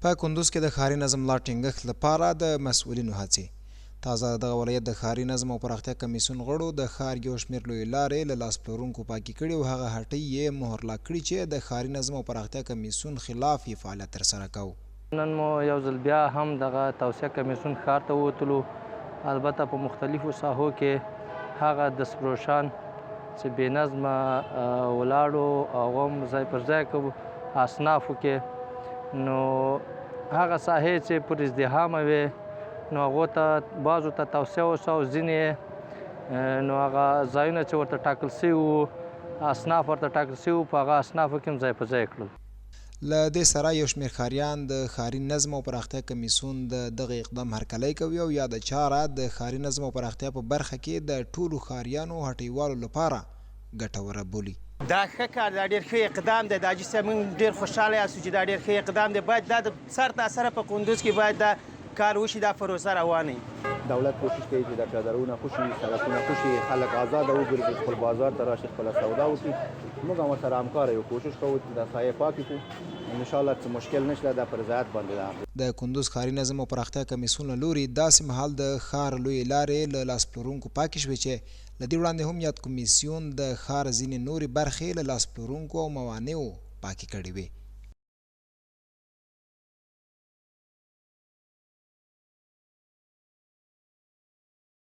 په کندوز کې د ښاري نظم لا ټینګښت لپاره د مسؤلینو هڅې تازه دغه ولایت د ښاري نظم او پراختیا کمیسیون غړو د ښار یو شمېر لویې لارې له لاس پلورونکو پاکې کړي او هغه هټۍ یې مهرلا کړي چې د ښاري نظم او پراختیا کمیسیون خلاف یې فعالیت ترسره کوو. نن مو یو ځل بیا هم دغه توسعه کمیسیون ښار ته ووتلو، البته په مختلفو ساحو کې هغه دستفروشان چې بې نظمه ولاړو هغه هم ځای پر ځای کوو اصنافو کې، نو هغه ساحې چې پر ازدحامه وې نو هغو ته بعضو ته توسعه وشوه او ځینې نو هغه ځایونه چې ورته ټاکل سوي وو اصناف ورته ټاکل سوي وو په هغه اصنافو کې هم ځای په ځای کړل. له دې سره یو شمېر ښاریان د ښاري نظم او پراختیا کمیسیون د دغه اقدام هرکلی کوي او یا د چاره د ښاري نظم او پراختیا په برخه کې د ټولو ښاریانو هټیوالو لپاره ګټوره بولي. دا ښه کار، دا ډېر ښه اقدام دی. دا حاجي صاحب موږ ډېر خوشحاله یاستو چې دا ډېر ښه اقدام دی. باید دا د سر تا سره په کندوز کې باید دا کار وشي، دا پروسه روانه وي. دولت کوشش کوي چې دا چادرونه خوشي، سړکونه خوشي، خلک آزاده وګرځي، خپل بازار ته راشي، خپله سودا وکړي. موږ هم ورسره همکاره یو، کوشش کوو چې دا سایې پاکې کړو. انشاءالله څه مشکل نشته، دا پر ضایعات باندې ده. د کندوز ښاري نظم او پراختیا کمیسیون له لوري داسې مهال د ښار لویې لارې له لاس پلورونکو پاکې شوې چې له دې وړاندې هم یاد کمیسیون د ښار ځینې نورې برخې له لاس پلورونکو او موانعو پاکې کړې وې.